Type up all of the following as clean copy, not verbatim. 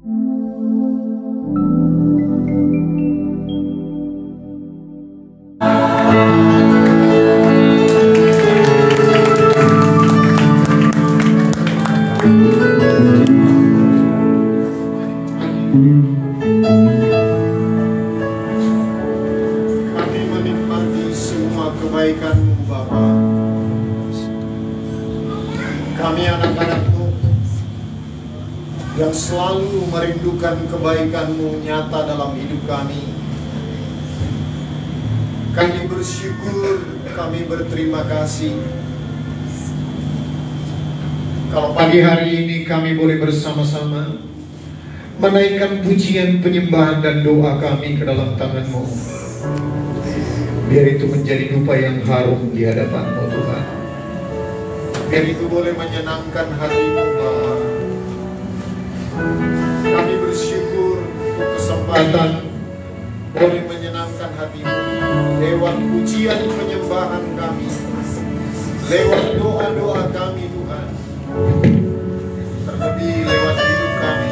Kami menikmati semua kebaikan-Mu Bapa. Kami anak-anak-Mu yang selalu merindukan kebaikan-Mu nyata dalam hidup kami. Kami bersyukur, kami berterima kasih. Kalau pagi hari ini kami boleh bersama-sama menaikkan pujian, penyembahan dan doa kami ke dalam tangan-Mu. Biar itu menjadi dupa yang harum di hadapan-Mu Tuhan. Biar itu boleh menyenangkan hati-Mu Bapa. Kami bersyukur untuk kesempatan boleh menyenangkan hati-Mu lewat pujian penyembahan kami, lewat doa-doa kami Tuhan, terlebih lewat hidup kami.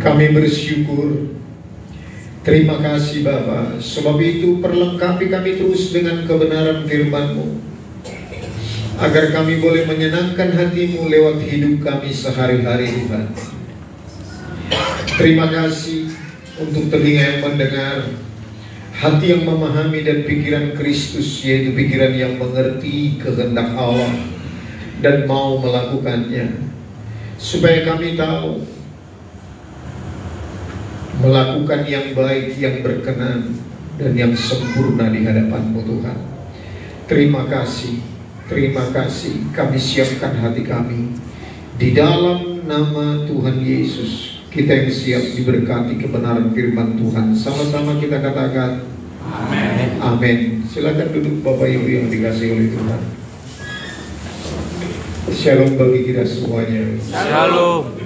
Kami bersyukur. Terima kasih Bapa. Sebab itu perlengkapi kami terus dengan kebenaran firman-Mu, agar kami boleh menyenangkan hati-Mu lewat hidup kami sehari-hari Tuhan. Terima kasih untuk telinga yang mendengar, hati yang memahami, dan pikiran Kristus, yaitu pikiran yang mengerti kehendak Allah dan mau melakukannya, supaya kami tahu melakukan yang baik, yang berkenan, dan yang sempurna di hadapan-Mu Tuhan. Terima kasih, terima kasih. Kami siapkan hati kami di dalam nama Tuhan Yesus. Kita yang siap diberkati kebenaran firman Tuhan. Sama-sama kita katakan amin. Amin. Silakan duduk Bapak Ibu yang dikasihi oleh Tuhan. Shalom bagi kita semuanya. Shalom.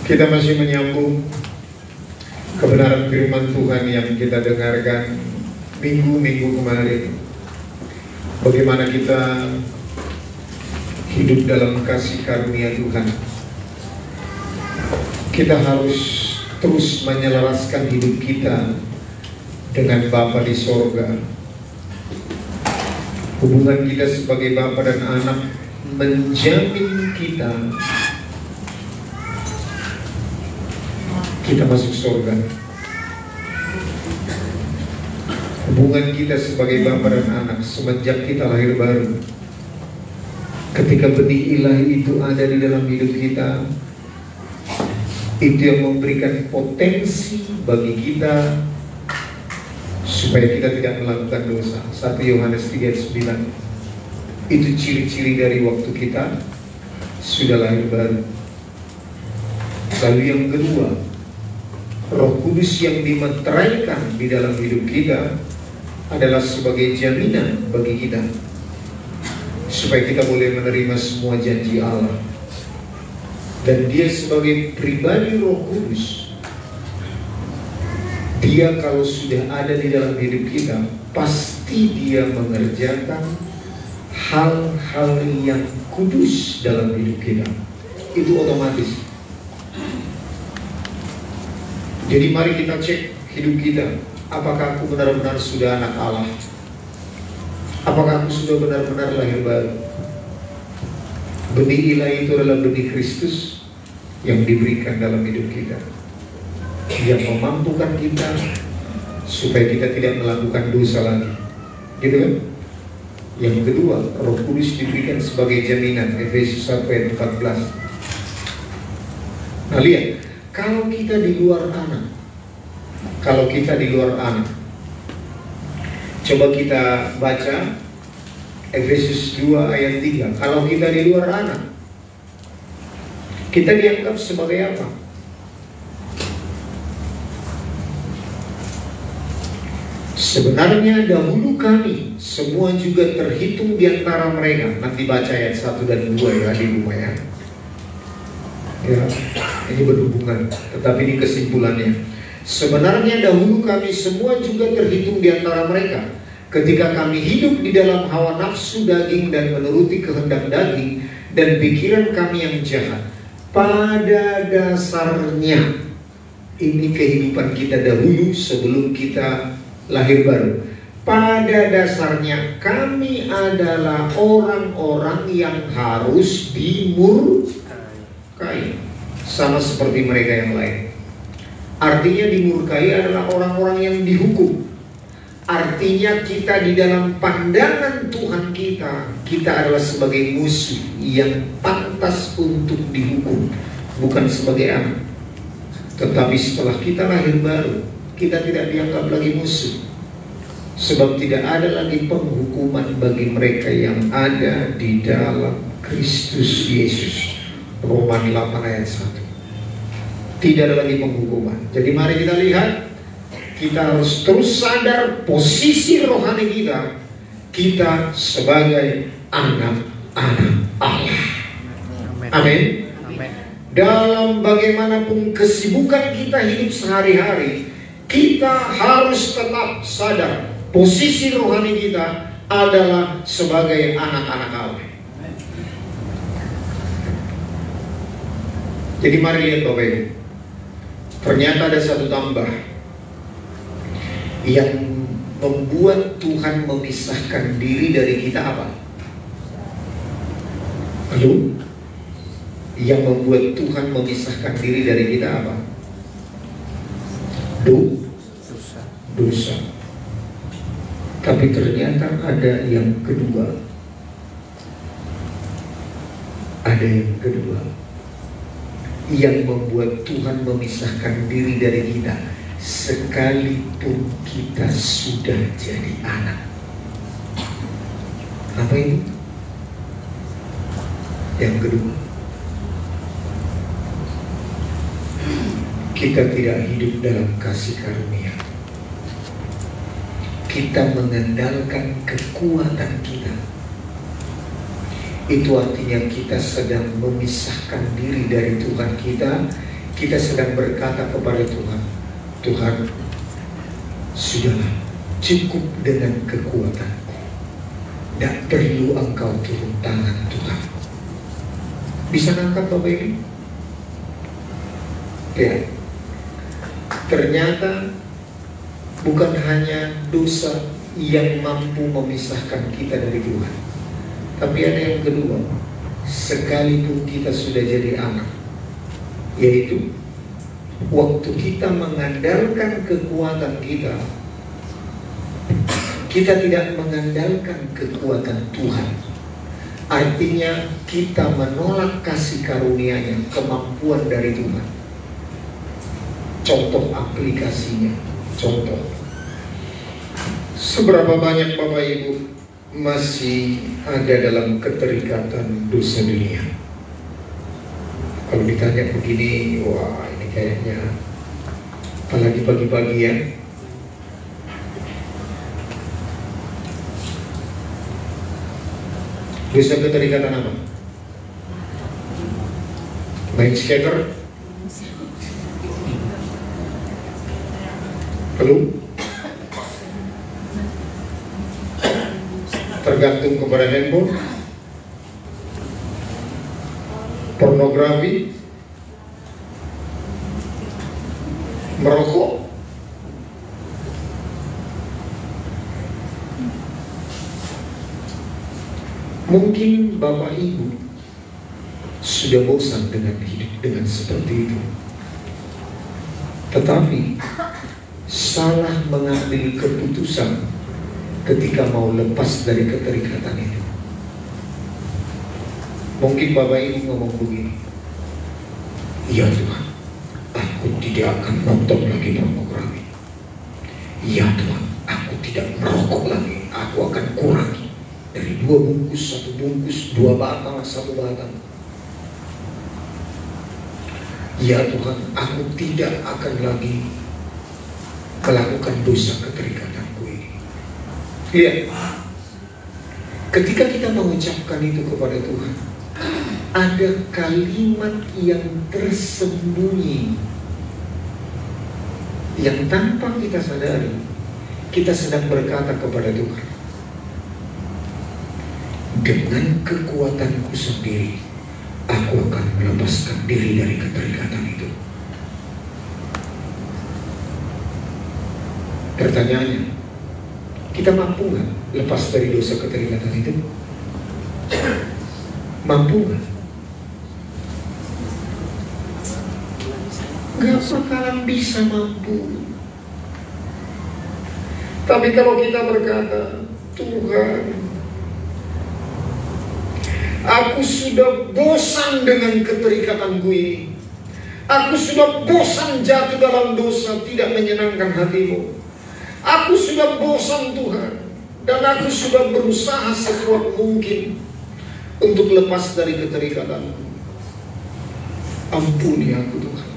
Kita masih menyambung kebenaran firman Tuhan yang kita dengarkan minggu-minggu kemarin. Bagaimana kita hidup dalam kasih karunia Tuhan. Kita harus terus menyelaraskan hidup kita dengan Bapa di sorga. Hubungan kita sebagai Bapa dan anak menjamin kita masuk sorga. Hubungan kita sebagai Bapa dan anak semenjak kita lahir baru, ketika benih ilahi itu ada di dalam hidup kita, itu yang memberikan potensi bagi kita supaya kita tidak melakukan dosa. 1 Yohanes 3:9. Itu ciri-ciri dari waktu kita sudah lahir baru. Lalu yang kedua, Roh Kudus yang dimeteraikan di dalam hidup kita adalah sebagai jaminan bagi kita supaya kita boleh menerima semua janji Allah. Dan dia sebagai pribadi Roh Kudus, dia kalau sudah ada di dalam hidup kita, pasti dia mengerjakan hal-hal yang kudus dalam hidup kita. Itu otomatis. Jadi mari kita cek hidup kita. Apakah aku benar-benar sudah anak Allah? Apakah aku sudah benar-benar lahir baru? Benih ilahi itu adalah benih Kristus yang diberikan dalam hidup kita, yang memampukan kita supaya kita tidak melakukan dosa lagi. Gitu kan? Yang kedua, Roh Kudus diberikan sebagai jaminan. Efesus 1:14. Nah lihat, kalau kita di luar anak, coba kita baca Efesus 2:3. Kalau kita di luar anak, kita dianggap sebagai apa? Sebenarnya dahulu kami semua juga terhitung di antara mereka. Nanti baca ayat 1 dan 2 ya di rumah ya. Ya, ini berhubungan, tetapi ini kesimpulannya. Sebenarnya dahulu kami semua juga terhitung di antara mereka. Ketika kami hidup di dalam hawa nafsu daging dan menuruti kehendak daging dan pikiran kami yang jahat, pada dasarnya ini kehidupan kita dahulu sebelum kita lahir baru. Pada dasarnya kami adalah orang-orang yang harus dimurkai, sama seperti mereka yang lain. Artinya dimurkai adalah orang-orang yang dihukum. Artinya kita di dalam pandangan Tuhan kita adalah sebagai musuh yang pantas untuk dihukum, bukan sebagai anak. Tetapi setelah kita lahir baru, kita tidak dianggap lagi musuh. Sebab tidak ada lagi penghukuman bagi mereka yang ada di dalam Kristus Yesus. Roma 8 ayat 1. Tidak ada lagi penghukuman. Jadi mari kita lihat, kita harus terus sadar posisi rohani kita. Kita sebagai anak-anak Allah. Amin. Dalam bagaimanapun kesibukan kita hidup sehari-hari, kita harus tetap sadar posisi rohani kita adalah sebagai anak-anak Allah. Jadi mari lihat Bapak Ibu, ternyata ada satu tambah yang membuat Tuhan memisahkan diri dari kita apa? Lalu yang membuat Tuhan memisahkan diri dari kita apa? Dosa. Tapi ternyata ada yang kedua. Ada yang kedua yang membuat Tuhan memisahkan diri dari kita, sekalipun kita sudah jadi anak. Apa ini? Yang kedua, kita tidak hidup dalam kasih karunia. Kita mengandalkan kekuatan kita. Itu artinya kita sedang memisahkan diri dari Tuhan kita. Kita sedang berkata kepada Tuhan, Tuhan, sudahlah, cukup dengan kekuatanku. Tidak perlu Engkau turun tangan, Tuhan. Bisa nangkap Bapak ini? Ya. Ternyata bukan hanya dosa yang mampu memisahkan kita dari Tuhan, tapi ada yang kedua. Sekalipun kita sudah jadi anak, yaitu waktu kita mengandalkan kekuatan kita, kita tidak mengandalkan kekuatan Tuhan. Artinya kita menolak kasih karunia-Nya, kemampuan dari Tuhan. Contoh aplikasinya, contoh. Seberapa banyak Bapak Ibu masih ada dalam keterikatan dosa dunia? Kalau ditanya begini, wah ini kayaknya, apalagi pagi-pagi ya, dosa keterikatan apa? Main skater? Lalu tergantung kepada handphone, pornografi, merokok, mungkin Bapak Ibu sudah bosan dengan hidup dengan seperti itu, tetapi salah mengambil keputusan ketika mau lepas dari keterikatan itu. Mungkin Bapak Ibu ngomong begini, iya Tuhan, aku tidak akan nonton lagi pornografi. Iya Tuhan, aku tidak merokok lagi. Aku akan kurangi dari 2 bungkus 1 bungkus, 2 batang 1 batang. Ya Tuhan, aku tidak akan lagi melakukan dosa keterikatanku ini. Lihat, ketika kita mengucapkan itu kepada Tuhan, ada kalimat yang tersembunyi, yang tanpa kita sadari, kita sedang berkata kepada Tuhan, dengan kekuatanku sendiri, aku akan melepaskan diri dari keterikatan itu. Pertanyaannya, kita mampu nggak lepas dari dosa keterikatan itu? Mampu nggak? Nggak bakalan bisa mampu. Tapi kalau kita berkata, Tuhan, aku sudah bosan dengan keterikatanku ini. Aku sudah bosan jatuh dalam dosa, tidak menyenangkan hatimu. Aku sudah bosan Tuhan, dan aku sudah berusaha sekuat mungkin untuk lepas dari keterikatanku. Ampuni aku Tuhan.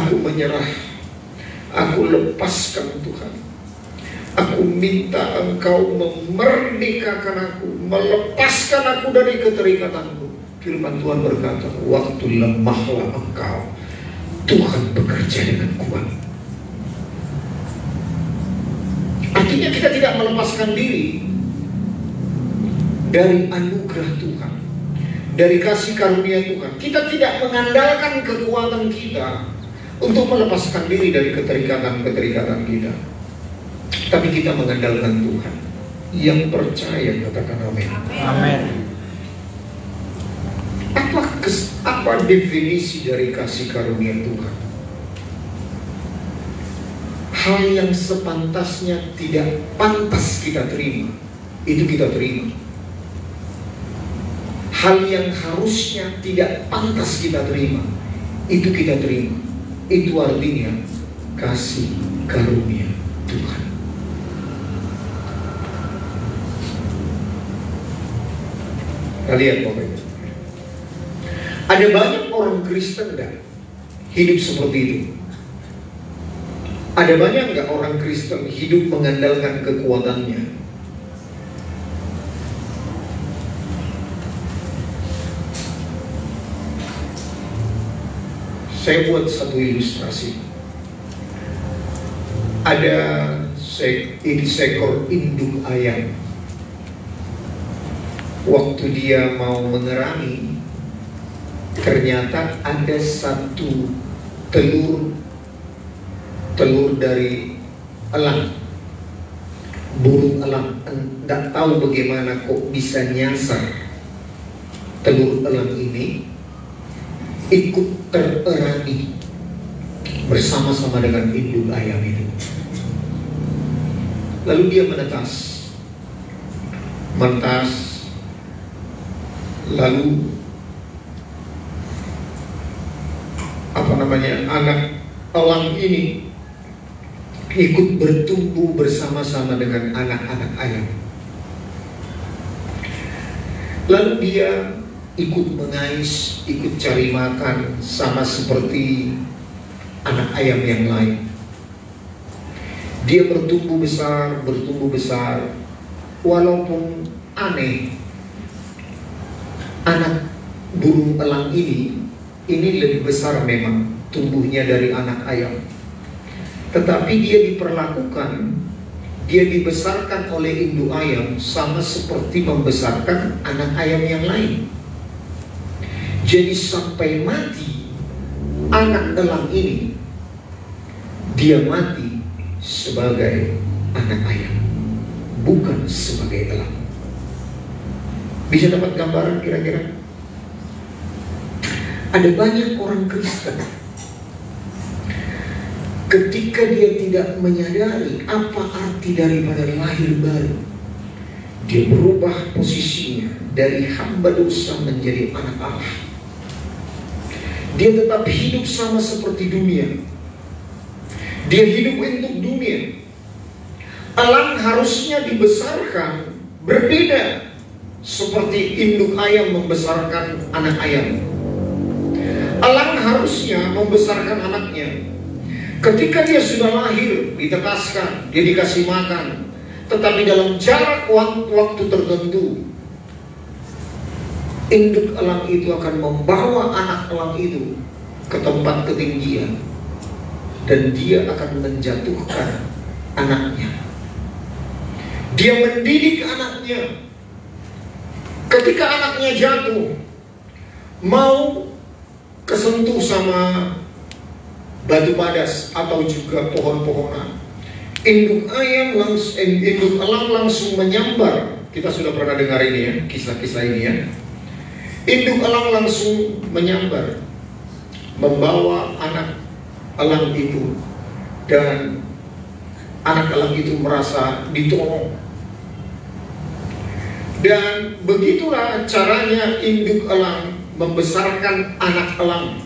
Aku menyerah. Aku lepaskan Tuhan. Aku minta Engkau memerdekakan aku, melepaskan aku dari keterikatanku. Firman Tuhan berkata, waktu lemahlah engkau, Tuhan bekerja dengan kuat. Artinya kita tidak melepaskan diri dari anugerah Tuhan, dari kasih karunia Tuhan. Kita tidak mengandalkan kekuatan kita untuk melepaskan diri dari keterikatan-keterikatan kita. Tapi kita mengandalkan Tuhan. Yang percaya katakan amin. Amin. Apa definisi dari kasih karunia Tuhan? Hal yang sepantasnya tidak pantas kita terima, itu kita terima. Hal yang harusnya tidak pantas kita terima, itu kita terima. Itu artinya kasih karunia Tuhan. Kita lihat Bapak Ibu. Ada banyak orang Kristen dan hidup seperti itu. Ada banyak nggak orang Kristen hidup mengandalkan kekuatannya? Saya buat satu ilustrasi. Ada seekor induk ayam. Waktu dia mau mengerami, ternyata ada satu telur dari elang, burung elang. Tidak tahu bagaimana kok bisa nyasar telur elang ini, ikut tererami bersama-sama dengan induk ayam itu. Lalu dia menetas, lalu anak elang ini ikut bertumbuh bersama-sama dengan anak-anak ayam. Lalu dia ikut mengais, ikut cari makan sama seperti anak ayam yang lain. Dia bertumbuh besar, walaupun aneh, anak burung elang ini lebih besar memang tumbuhnya dari anak ayam. Tetapi dia dibesarkan oleh induk ayam sama seperti membesarkan anak ayam yang lain. Jadi sampai mati anak elang ini, dia mati sebagai anak ayam, bukan sebagai elang. Bisa dapat gambaran kira-kira? Ada banyak orang Kristen, ketika dia tidak menyadari apa arti daripada lahir baru, dia berubah posisinya dari hamba dosa menjadi anak Allah. Dia tetap hidup sama seperti dunia. Dia hidup untuk dunia. Elang harusnya dibesarkan berbeda, seperti induk ayam membesarkan anak ayam. Elang harusnya membesarkan anaknya. Ketika dia sudah lahir, ditetaskan, dia dikasih makan. Tetapi dalam jarak waktu tertentu, induk elang itu akan membawa anak elang itu ke tempat ketinggian. Dan dia akan menjatuhkan anaknya. Dia mendidik anaknya. Ketika anaknya jatuh, mau kesentuh sama batu padas atau juga pohon-pohonan, induk elang langsung menyambar. Kita sudah pernah dengar ini ya, kisah-kisah ini ya. Induk elang langsung menyambar, membawa anak elang itu, dan anak elang itu merasa ditolong. Dan begitulah caranya induk elang membesarkan anak elang.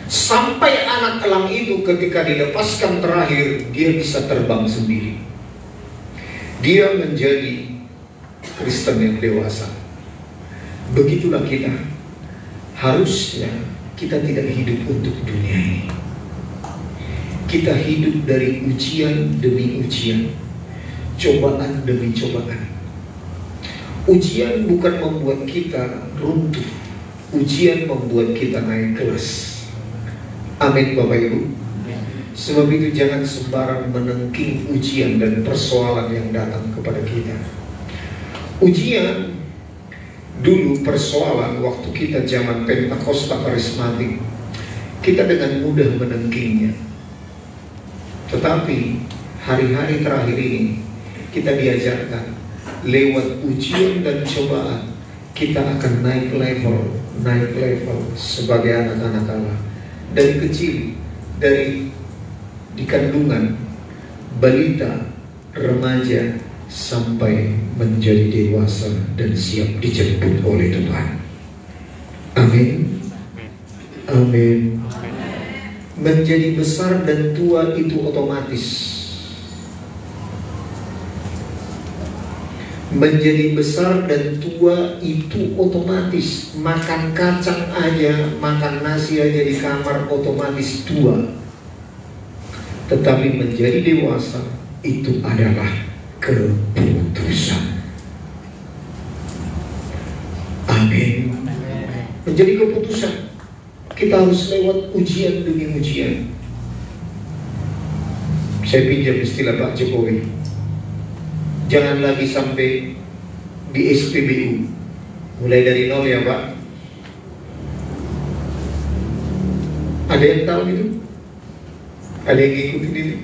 Sampai anak elang itu ketika dilepaskan terakhir, dia bisa terbang sendiri. Dia menjadi Kristen yang dewasa. Begitulah kita. Harusnya kita tidak hidup untuk dunia ini. Kita hidup dari ujian demi ujian, cobaan demi cobaan. Ujian bukan membuat kita runtuh, ujian membuat kita naik kelas. Amin Bapak Ibu. Sebab itu jangan sembarang menengking ujian dan persoalan yang datang kepada kita. Ujian dulu, persoalan waktu kita zaman Pentakosta karismatik, kita dengan mudah menengkingnya. Tetapi hari-hari terakhir ini kita diajarkan, lewat ujian dan cobaan kita akan naik level sebagai anak-anak Allah. Dari kecil, dari di kandungan, balita, remaja, sampai menjadi dewasa dan siap dijemput oleh Tuhan. Amin. Amin. Menjadi besar dan tua itu otomatis. Menjadi besar dan tua itu otomatis. Makan kacang aja, makan nasi aja di kamar otomatis tua. Tetapi menjadi dewasa itu adalah keputusan. Amin. Menjadi keputusan. Kita harus lewat ujian demi ujian. Saya pinjam istilah Pak Jokowi. Jangan lagi sampai di SPBU. Mulai dari nol ya Pak. Ada yang tahu itu? Ada yang ikutin itu?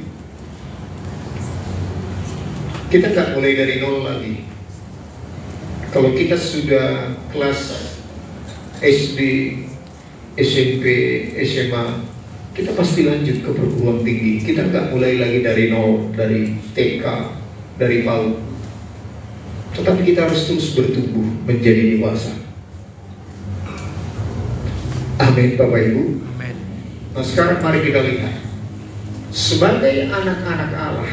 Kita nggak mulai dari nol lagi. Kalau kita sudah kelas SD, SMP, SMA, kita pasti lanjut ke perguruan tinggi. Kita nggak mulai lagi dari nol, dari TK, dari PAUD. Tetapi kita harus terus bertumbuh menjadi dewasa. Amin Bapak Ibu. Amin. Nah sekarang mari kita lihat, sebagai anak-anak Allah,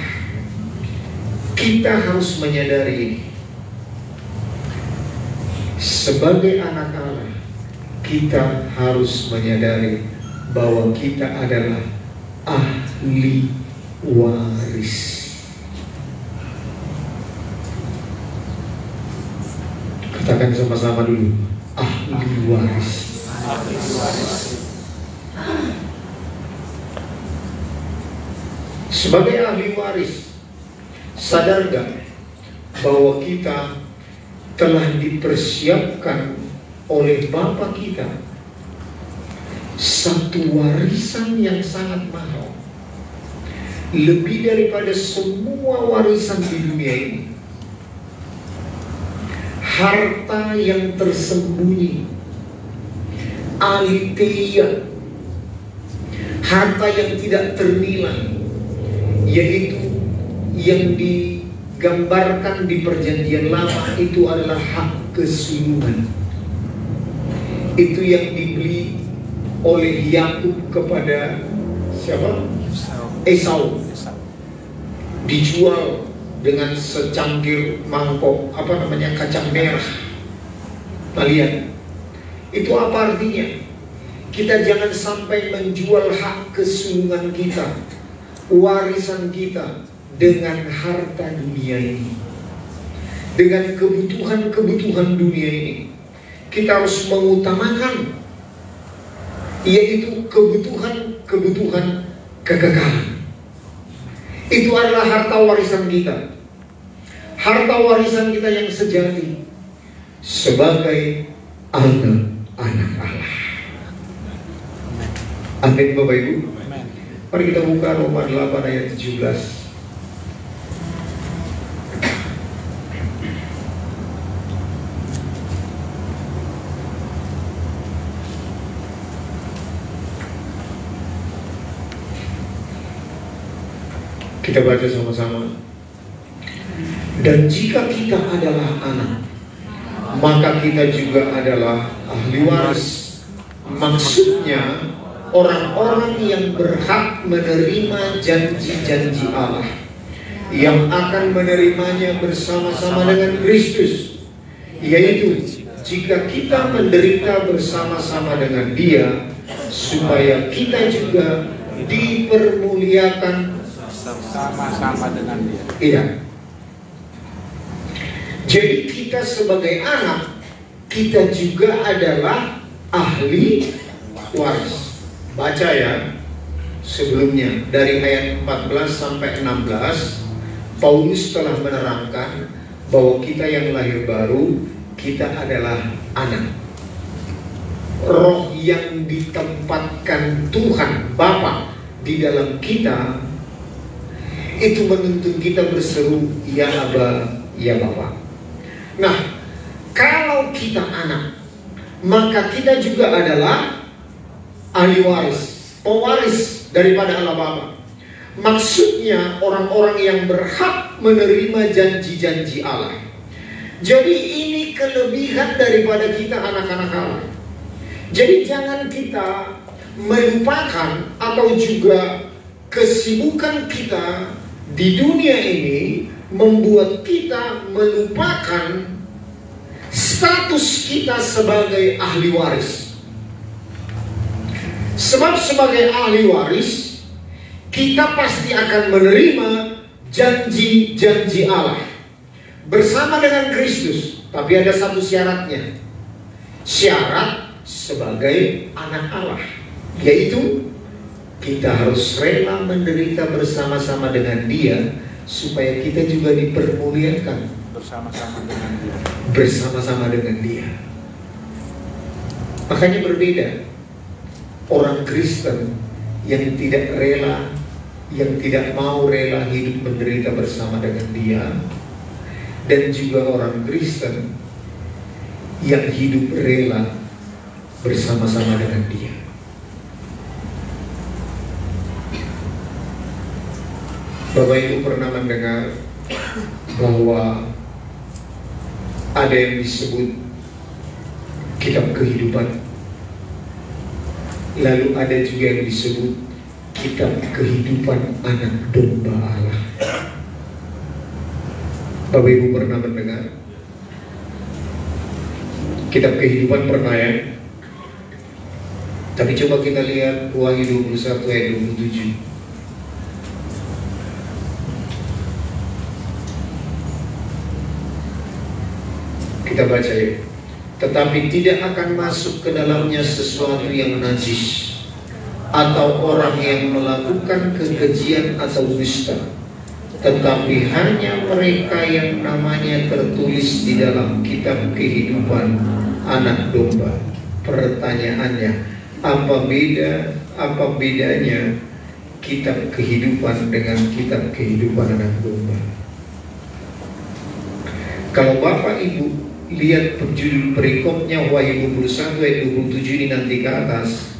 kita harus menyadari, sebagai anak Allah, kita harus menyadari bahwa kita adalah ahli waris. Katakan sama-sama dulu, ahli waris. Sebagai ahli waris, sadar gak bahwa kita telah dipersiapkan oleh Bapa kita satu warisan yang sangat mahal, lebih daripada semua warisan di dunia ini. Harta yang tersembunyi, aletheia, harta yang tidak ternilai, yaitu yang digambarkan di perjanjian lama itu adalah hak kesulungan. Itu yang dibeli oleh Yakub kepada siapa? Esau. Dijual dengan secangkir mangkok kacang merah. Kalian, itu apa artinya? Kita jangan sampai menjual hak kesulungan kita, warisan kita, dengan harta dunia ini, dengan kebutuhan dunia ini. Kita harus mengutamakan, yaitu kebutuhan kekekalan. Itu adalah harta warisan kita. Harta warisan kita yang sejati sebagai anak-anak Allah. Amin Bapak Ibu. Mari kita buka Roma 8 ayat 17. Kita baca sama-sama. Dan jika kita adalah anak, maka kita juga adalah ahli waris. Maksudnya orang-orang yang berhak menerima janji-janji Allah, yang akan menerimanya bersama-sama dengan Kristus, yaitu jika kita menderita bersama-sama dengan Dia, supaya kita juga dipermuliakan sama-sama dengan Dia. Iya. Jadi kita sebagai anak, kita juga adalah ahli waris. Baca ya sebelumnya dari ayat 14 sampai 16, Paulus telah menerangkan bahwa kita yang lahir baru, kita adalah anak. Roh yang ditempatkan Tuhan Bapa di dalam kita itu menuntun kita berseru, ya Aba, ya Bapa. Nah, kalau kita anak, maka kita juga adalah ahli waris, pewaris daripada Allah Bapa. Maksudnya orang-orang yang berhak menerima janji-janji Allah. Jadi ini kelebihan daripada kita anak-anak Allah. Jadi jangan kita melupakan atau juga kesibukan kita di dunia ini membuat kita melupakan status kita sebagai ahli waris. Sebab sebagai ahli waris, kita pasti akan menerima janji-janji Allah bersama dengan Kristus. Tapi ada satu syaratnya. Syarat sebagai anak Allah, yaitu kita harus rela menderita bersama-sama dengan Dia, supaya kita juga dipermuliakan bersama-sama dengan Dia. Bersama-sama dengan Dia. Makanya berbeda orang Kristen yang tidak rela, yang tidak mau rela hidup menderita bersama dengan Dia, dan juga orang Kristen yang hidup rela bersama-sama dengan Dia. Bapak Ibu pernah mendengar bahwa ada yang disebut kitab kehidupan, lalu ada juga yang disebut kitab kehidupan anak domba Allah. Bapak Ibu pernah mendengar kitab kehidupan, pernah ya? Tapi coba kita lihat Wahyu 21 ayat 27. Kita baca ya. Tetapi tidak akan masuk ke dalamnya sesuatu yang najis, atau orang yang melakukan kekejian atau dusta, tetapi hanya mereka yang namanya tertulis di dalam kitab kehidupan anak domba. Pertanyaannya, apa bedanya kitab kehidupan dengan kitab kehidupan anak domba? Kalau Bapak Ibu lihat judul perikopnya Wahyu 21 ayat 27 ini nanti ke atas,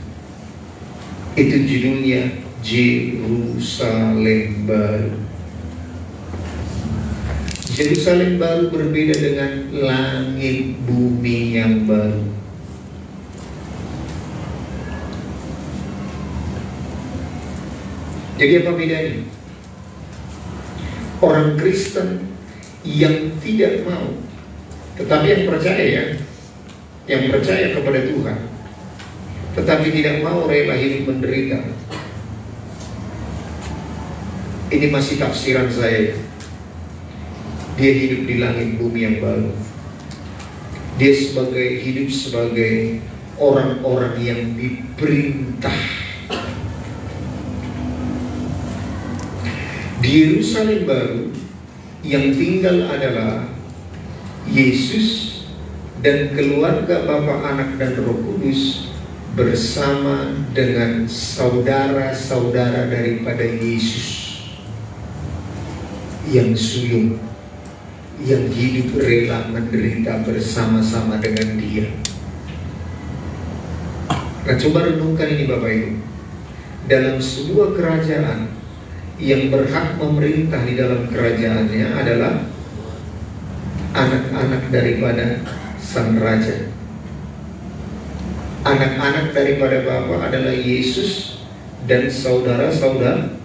itu judulnya Yerusalem Baru. Yerusalem Baru berbeda dengan langit bumi yang baru. Jadi apa bedanya? Orang Kristen yang tidak mau, tetapi yang percaya ya, yang percaya kepada Tuhan, tetapi tidak mau rela hidup menderita. Ini masih tafsiran saya. Dia hidup di langit bumi yang baru. Dia hidup sebagai orang-orang yang Di Yerusalem baru yang tinggal adalah Yesus dan keluarga Bapa, Anak, dan Roh Kudus bersama dengan saudara-saudara daripada Yesus yang sulung, yang hidup rela menderita bersama-sama dengan Dia. Nah, coba renungkan ini Bapak Ibu. Dalam sebuah kerajaan, yang berhak memerintah di dalam kerajaannya adalah anak-anak daripada sang raja. Anak-anak daripada Bapa adalah Yesus dan saudara-saudara.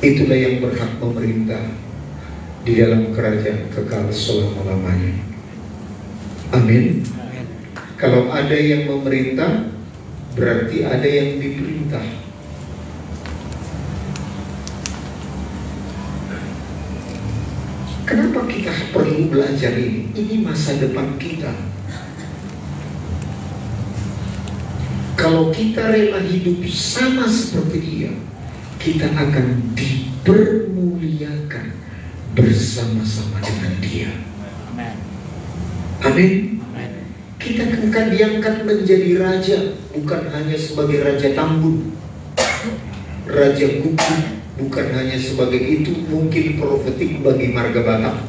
Itulah yang berhak memerintah di dalam kerajaan kekal selama-lamanya. Amin. Kalau ada yang memerintah, berarti ada yang diperintah. Kenapa kita perlu belajar ini? Ini masa depan kita. Kalau kita rela hidup sama seperti Dia, kita akan dipermuliakan bersama-sama dengan Dia. Amin. Kita akan diangkat menjadi raja, bukan hanya sebagai raja Tambun, raja Kuku, bukan hanya sebagai itu mungkin profetik bagi marga Batak,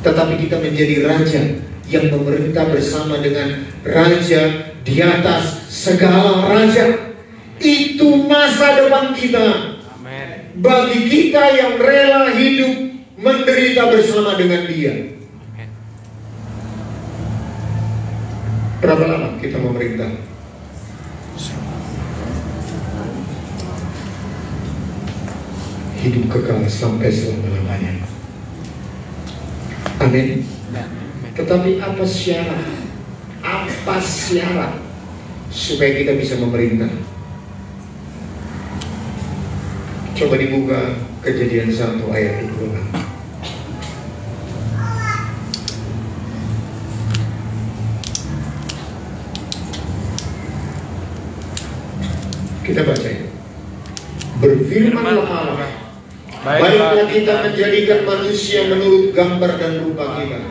tetapi kita menjadi raja yang memerintah bersama dengan raja di atas segala raja. Itu masa depan kita. Amen. Bagi kita yang rela hidup menderita bersama dengan Dia. Amen. Berapa lama kita memerintah? Hidup kekal sampai selama-lamanya. Amin. Tetapi apa syarat? Apa syarat supaya kita bisa memerintah? Coba dibuka Kejadian 1 ayat 26. Kita baca ya. Berfirmanlah Allah, baiklah kita menjadikan manusia menurut gambar dan rupa kita,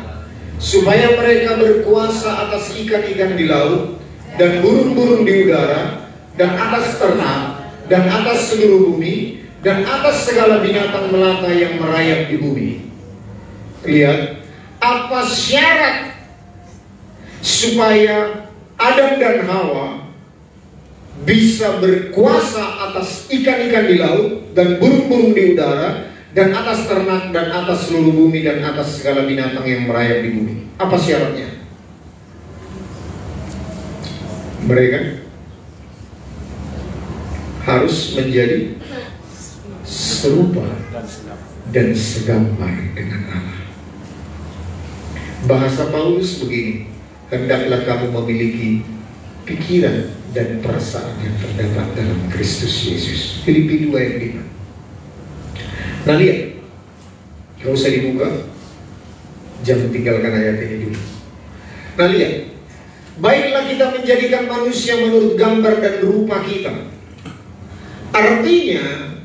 supaya mereka berkuasa atas ikan-ikan di laut, dan burung-burung di udara, dan atas ternak, dan atas seluruh bumi, dan atas segala binatang melata yang merayap di bumi. Lihat, apa syarat supaya Adam dan Hawa bisa berkuasa atas ikan-ikan di laut dan burung-burung di udara dan atas ternak dan atas seluruh bumi dan atas segala binatang yang merayap di bumi? Apa syaratnya? Mereka harus menjadi serupa dan segambar dengan Allah. Bahasa Paulus begini, hendaklah kamu memiliki pikiran dan perasaan yang terdapat dalam Kristus Yesus. Filipi 2 ayat 5. Nah lihat, gak usah dibuka, jangan tinggalkan ayat ini dulu. Nah lihat, baiklah kita menjadikan manusia menurut gambar dan rupa kita. Artinya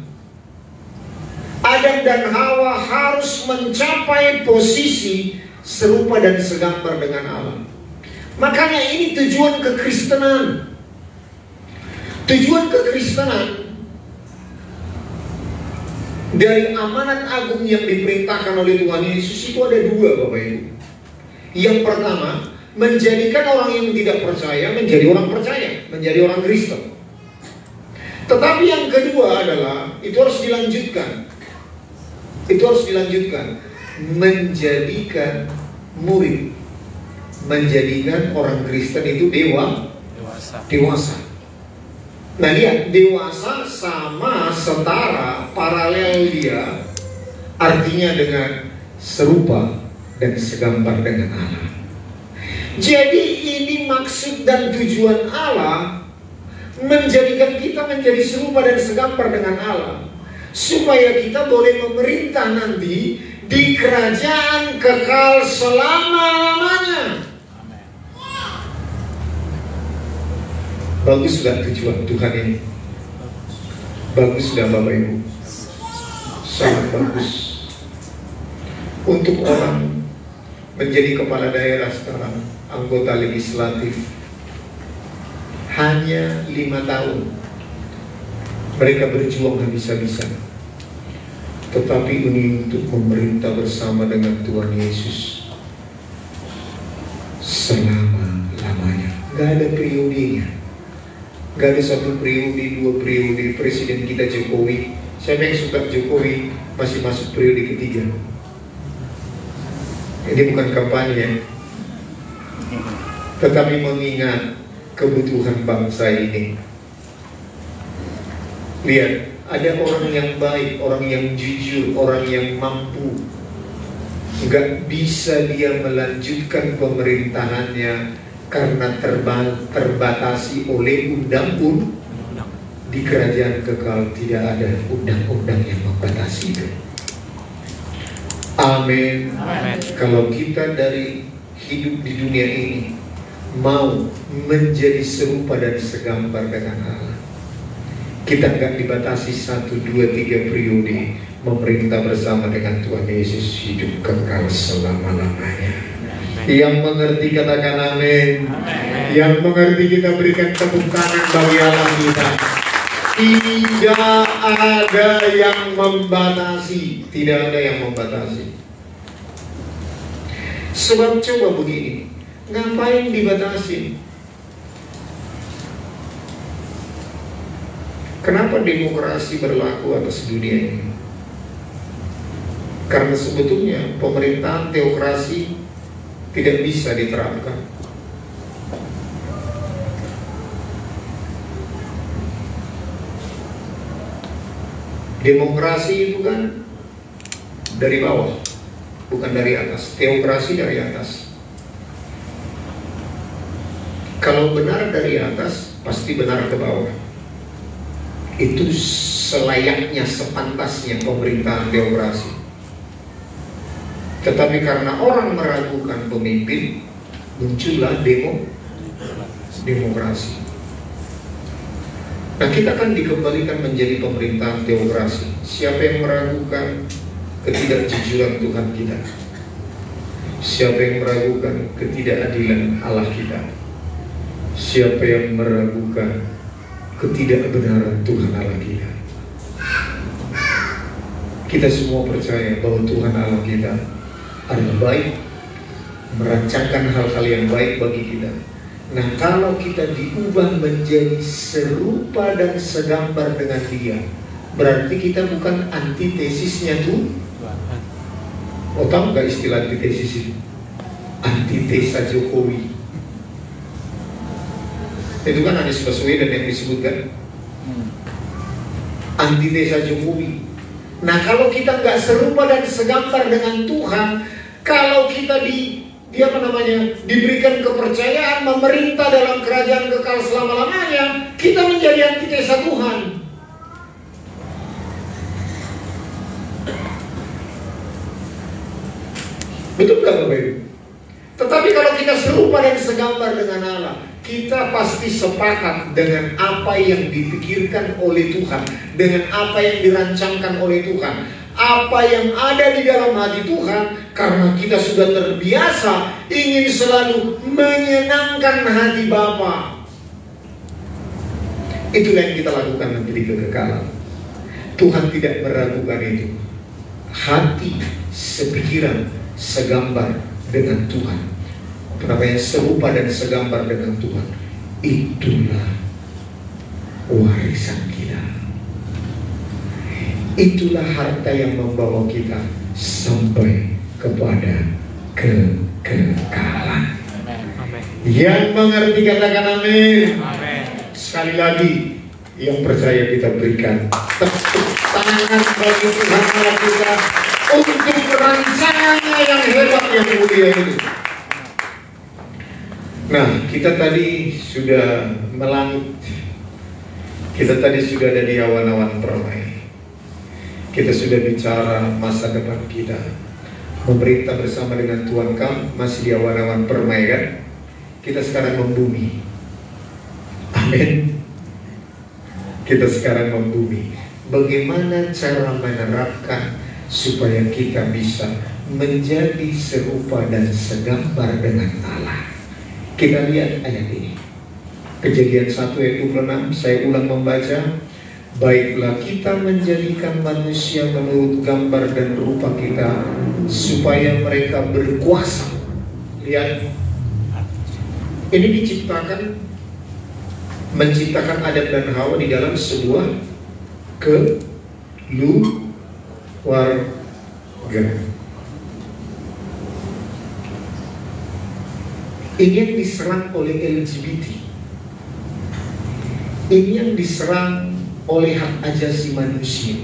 Adam dan Hawa harus mencapai posisi serupa dan segambar dengan Allah. Makanya ini tujuan kekristenan. Tujuan kekristenan dari amanat agung yang diperintahkan oleh Tuhan Yesus itu ada dua, Bapak Ibu. Yang pertama, menjadikan orang yang tidak percaya menjadi orang percaya, menjadi orang Kristen. Tetapi yang kedua adalah, itu harus dilanjutkan. Itu harus dilanjutkan, menjadikan murid, menjadikan orang Kristen itu dewasa. Nah lihat, dewasa sama setara, paralel dia, artinya dengan serupa dan segambar dengan Allah. Jadi ini maksud dan tujuan Allah, menjadikan kita menjadi serupa dan segambar dengan Allah, supaya kita boleh memerintah nanti di kerajaan kekal selama-lamanya. Bagus sudah tujuan Tuhan ini. Bagus sudah Bapak Ibu. sangat bagus. Untuk orang menjadi kepala daerah sekarang, anggota legislatif, hanya 5 tahun. Mereka berjuang habis-habisan. Tetapi ini untuk memerintah bersama dengan Tuhan Yesus selama-lamanya. Gak ada periodenya. Gak ada 1 periode, 2 periode. Presiden kita Jokowi, siapa yang suka Jokowi masih masuk periode ketiga. Ini bukan kampanye, tetapi mengingat kebutuhan bangsa ini. Lihat, ada orang yang baik, orang yang jujur, orang yang mampu. Gak bisa dia melanjutkan pemerintahannya karena terbatasi oleh undang-undang. Di kerajaan kekal tidak ada undang-undang yang membatasi itu. Amin. Kalau kita dari hidup di dunia ini mau menjadi serupa dan segambar dengan Allah, kita nggak dibatasi 1, 2, 3 periode, memerintah bersama dengan Tuhan Yesus hidup kekal selama-lamanya. Yang mengerti katakan amin. Yang mengerti kita berikan tepuk tangan bagi Allah kita. Tidak ada yang membatasi. Tidak ada yang membatasi. Sebab coba begini, ngapain dibatasi? Kenapa demokrasi berlaku atas dunia ini? Karena sebetulnya pemerintahan teokrasi tidak bisa diterapkan. Demokrasi itu kan dari bawah, bukan dari atas. Teokrasi dari atas. Kalau benar dari atas, pasti benar ke bawah. Itu selayaknya, sepantasnya pemerintahan teokrasi. Tetapi karena orang meragukan pemimpin, muncullah demokrasi. Nah, kita kan dikembalikan menjadi pemerintahan teokrasi. Siapa yang meragukan ketidakjujuran Tuhan kita? Siapa yang meragukan ketidakadilan Allah kita? Siapa yang meragukan ketidakbenaran Tuhan Allah kita? Kita semua percaya bahwa Tuhan Allah kita adalah baik, merancangkan hal-hal yang baik bagi kita. Nah, kalau kita diubah menjadi serupa dan segambar dengan Dia, berarti kita bukan antitesisnya tuh. Oh, tahu nggak istilah antitesis itu? Antitesa Jokowi. Itu kan Anies Baswedan yang disebutkan. Antitesa Jokowi. Nah, kalau kita nggak serupa dan segambar dengan Tuhan, kalau kita diberikan kepercayaan memerintah dalam kerajaan kekal selama-lamanya, kita menjadi antitesa Tuhan. Betul nggak Bapak Ibu? Tetapi kalau kita serupa dan segambar dengan Allah, kita pasti sepakat dengan apa yang dipikirkan oleh Tuhan, dengan apa yang dirancangkan oleh Tuhan, apa yang ada di dalam hati Tuhan, karena kita sudah terbiasa ingin selalu menyenangkan hati Bapa. Itulah yang kita lakukan menjadi kekekalan. Tuhan tidak meragukan itu. Hati, sepikiran, segambar dengan Tuhan, namanya serupa dan segambar dengan Tuhan. Itulah warisan kita. Itulah harta yang membawa kita sampai kepada kekekalan. Yang mengerti katakan amin. Sekali lagi, yang percaya kita berikan tepuk tangan bagi Tuhan Allah kita untuk rancangannya yang hebat, yang mulia ini. Nah, kita tadi sudah melangit. Kita tadi sudah ada di awan-awan permai. Kita sudah bicara masa depan kita. Memerintah bersama dengan Tuhan kamu masih di awan-awan permai kan? Kita sekarang membumi. Amin. Kita sekarang membumi. bagaimana cara menerapkan supaya kita bisa menjadi serupa dan segambar dengan Allah. Kita lihat ayat ini. Kejadian 1 ayat 26, saya ulang membaca. Baiklah kita menjadikan manusia menurut gambar dan rupa kita, supaya mereka berkuasa. Lihat, ini menciptakan Adam dan Hawa di dalam sebuah keluarga. Ini yang diserang oleh LGBT. Ini yang diserang oleh hak asasi manusia.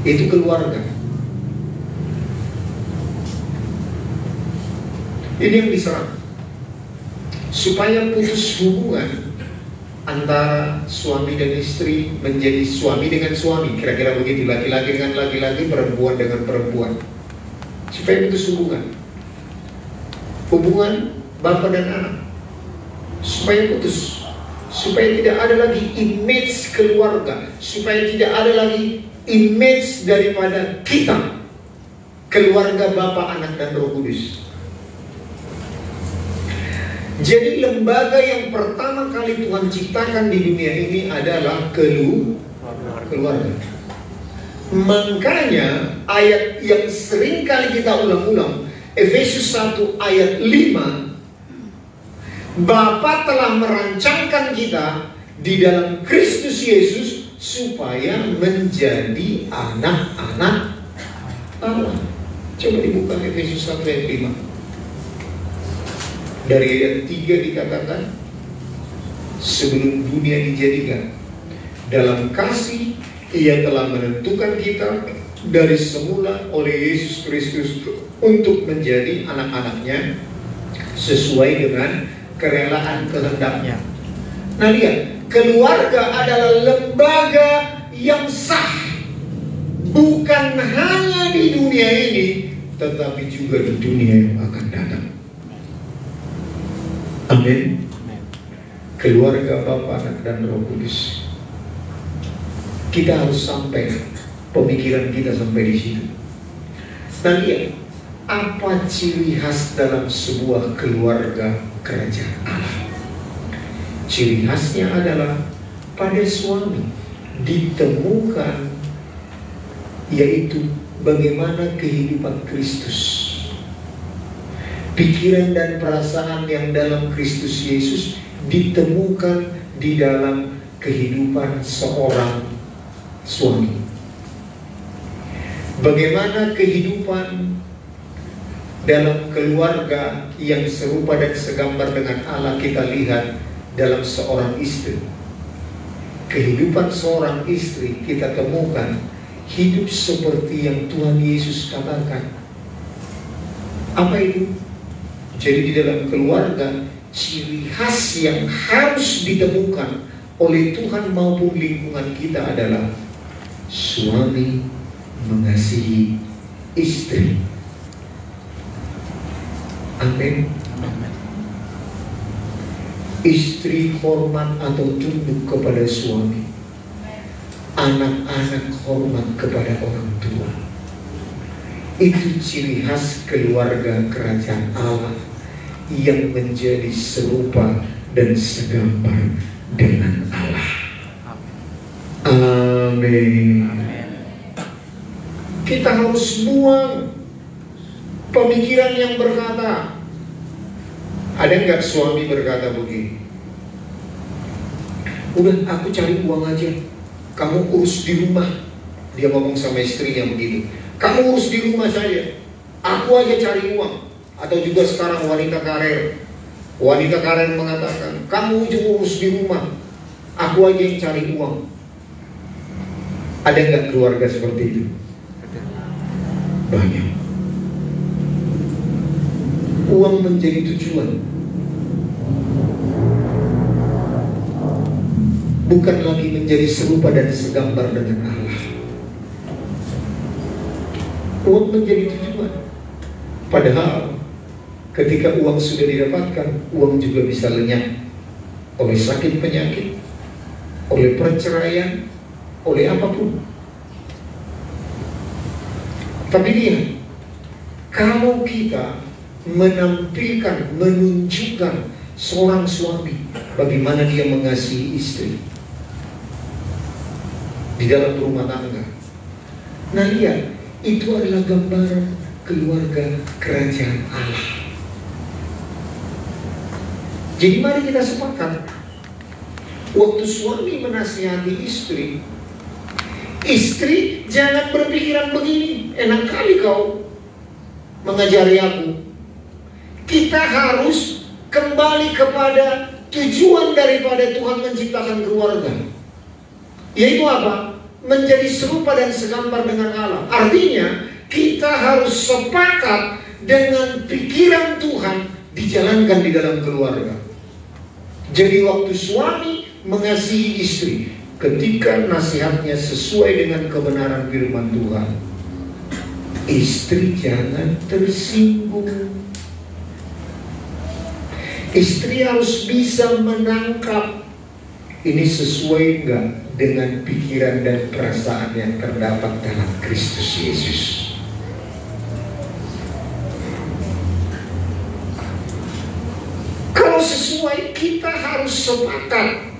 Itu keluarga. Ini yang diserang. Supaya putus hubungan antara suami dan istri menjadi suami dengan suami. Kira-kira begitu. Laki-laki dengan laki-laki, perempuan dengan perempuan. Supaya putus hubungan bapak dan anak. Supaya putus. Supaya tidak ada lagi image keluarga, supaya tidak ada lagi image daripada kita, keluarga Bapa, Anak, dan Roh Kudus. Jadi lembaga yang pertama kali Tuhan ciptakan di dunia ini adalah keluarga. Makanya ayat yang sering kali kita ulang-ulang, Efesus 1 ayat 5, Bapa telah merancangkan kita di dalam Kristus Yesus supaya menjadi anak-anak Allah. Coba dibuka Efesus 1 ayat 5. Dari ayat 3 dikatakan, sebelum dunia dijadikan, dalam kasih Ia telah menentukan kita dari semula oleh Yesus Kristus untuk menjadi anak-anaknya sesuai dengan kerelaan kehendaknya. Nah lihat, keluarga adalah lembaga yang sah, bukan hanya di dunia ini, tetapi juga di dunia yang akan datang. Amin. Keluarga Bapa, Anak, dan Roh Kudus. Kita harus sampai, pemikiran kita sampai di situ. Nah lihat, apa ciri khas dalam sebuah keluarga kerajaan Allah? Ciri khasnya adalah pada suami ditemukan, yaitu bagaimana kehidupan Kristus, pikiran dan perasaan yang dalam Kristus Yesus ditemukan di dalam kehidupan seorang suami. Bagaimana kehidupan dalam keluarga yang serupa dan segambar dengan Allah kita lihat dalam seorang istri. Kehidupan seorang istri kita temukan hidup seperti yang Tuhan Yesus katakan. Apa itu? Jadi di dalam keluarga, ciri khas yang harus ditemukan oleh Tuhan maupun lingkungan kita adalah suami mengasihi istri. Amin. Istri hormat atau tunduk kepada suami. Anak-anak hormat kepada orang tua. Itu ciri khas keluarga kerajaan Allah yang menjadi serupa dan segambar dengan Allah. Amin. Kita harus buang pemikiran yang berkata, ada nggak suami berkata begini, udah aku cari uang aja, kamu urus di rumah. Dia ngomong sama istrinya begitu, kamu urus di rumah saja, aku aja cari uang. Atau juga sekarang wanita karir mengatakan, kamu juga urus di rumah, aku aja yang cari uang. Ada nggak keluarga seperti itu? Banyak. Uang menjadi tujuan, bukan lagi menjadi serupa dan segambar dengan Allah. Uang menjadi tujuan. Padahal ketika uang sudah didapatkan, uang juga bisa lenyap oleh sakit penyakit, oleh perceraian, oleh apapun. Tapi lihat, kalau kita menampilkan, menunjukkan seorang suami bagaimana dia mengasihi istri di dalam rumah tangga, nah lihat, itu adalah gambaran keluarga kerajaan Allah. Jadi mari kita sepakat, waktu suami menasihati istri, istri jangan berpikiran begini, enak kali kau mengajari aku. Kita harus kembali kepada tujuan daripada Tuhan menciptakan keluarga, yaitu apa? Menjadi serupa dan segambar dengan Allah. Artinya kita harus sepakat dengan pikiran Tuhan dijalankan di dalam keluarga. Jadi waktu suami mengasihi istri, ketika nasihatnya sesuai dengan kebenaran firman Tuhan, istri jangan tersinggung. Istri harus bisa menangkap ini sesuai enggak dengan pikiran dan perasaan yang terdapat dalam Kristus Yesus. Kalau sesuai, kita harus sepakat.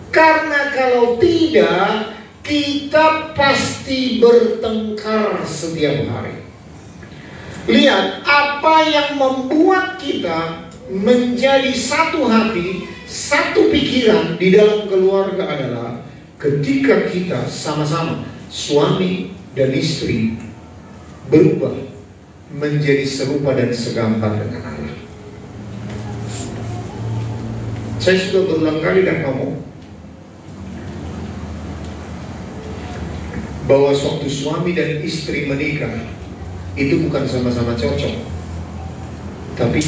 Karena kalau tidak, kita pasti bertengkar setiap hari. Lihat, apa yang membuat kita menjadi satu hati, satu pikiran di dalam keluarga adalah ketika kita sama-sama, suami dan istri, berubah menjadi serupa dan segambar dengan Allah. Saya sudah berulang kali dan ngomong bahwa suatu suami dan istri menikah itu bukan sama-sama cocok, tapi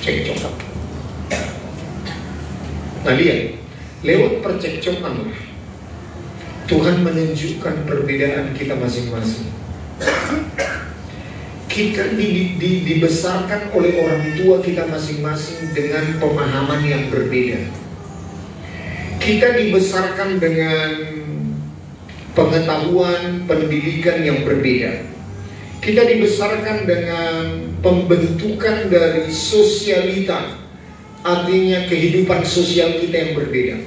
cekcok. Nah lihat, lewat percekcokan Tuhan menunjukkan perbedaan kita masing-masing. Kita dibesarkan oleh orang tua kita masing-masing dengan pemahaman yang berbeda. Kita dibesarkan dengan pengetahuan, pendidikan yang berbeda. Kita dibesarkan dengan pembentukan dari sosialita, artinya kehidupan sosial kita yang berbeda.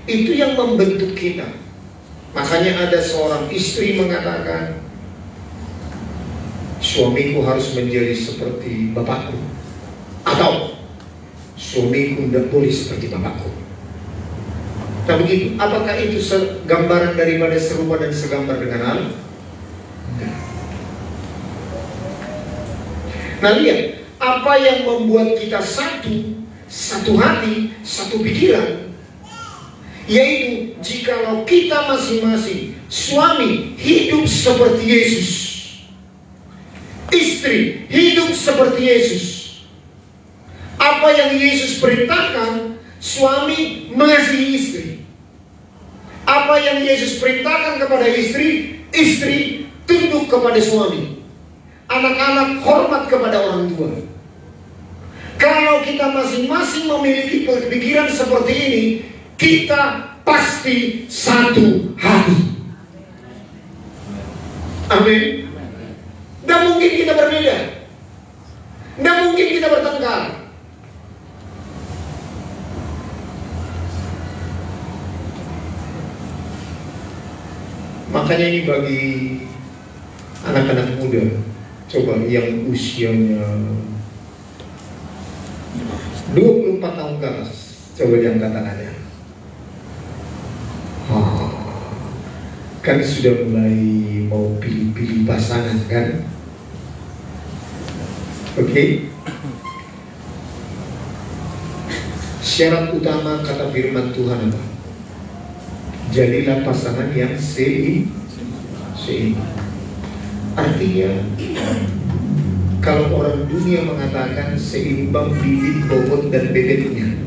Itu yang membentuk kita. Makanya ada seorang istri mengatakan, suamiku harus menjadi seperti bapakku, atau suamiku tidak boleh seperti bapakku. Nah begitu, apakah itu gambaran daripada serupa dan segambar dengan Allah? Nah lihat, apa yang membuat kita satu hati, satu pikiran, yaitu jikalau kita masing-masing, suami hidup seperti Yesus, istri hidup seperti Yesus. Apa yang Yesus perintahkan, suami mengasihi istri. Apa yang Yesus perintahkan kepada istri, istri tunduk kepada suami. Anak-anak hormat kepada orang tua. Kalau kita masing-masing memiliki pikiran seperti ini, kita pasti satu hati. Amin. Tidak mungkin kita berbeda. Tidak mungkin kita bertengkar. Makanya ini bagi anak-anak muda, coba yang usianya 24 tahun ke atas, coba diangkat tangannya. Kan sudah mulai mau pilih-pilih pasangan kan? Oke. Syarat utama kata firman Tuhan apa? Jadilah pasangan yang seimbang. Artinya, kalau orang dunia mengatakan seimbang bibit, bobot, dan bebeknya,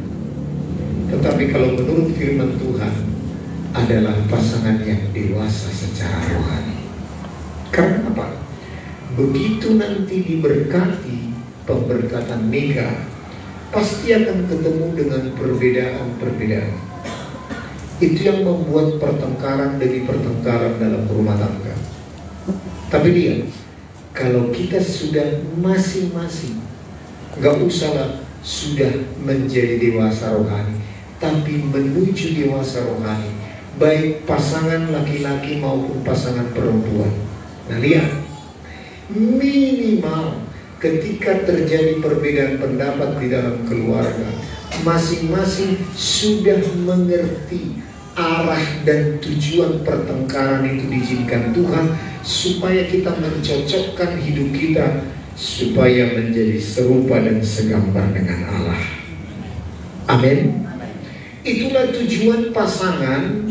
tetapi kalau menurut firman Tuhan adalah pasangan yang dewasa secara rohani. Karena apa? Begitu nanti diberkati pemberkatan nikah, pasti akan ketemu dengan perbedaan-perbedaan. Itu yang membuat pertengkaran demi pertengkaran dalam rumah tangga. Tapi lihat, kalau kita sudah masing-masing, gak usahlah sudah menjadi dewasa rohani, tapi menuju dewasa rohani, baik pasangan laki-laki maupun pasangan perempuan. Nah lihat, minimal ketika terjadi perbedaan pendapat di dalam keluarga, masing-masing sudah mengerti arah dan tujuan pertengkaran itu diizinkan Tuhan, supaya kita mencocokkan hidup kita supaya menjadi serupa dan segambar dengan Allah. Amin. Itulah tujuan pasangan.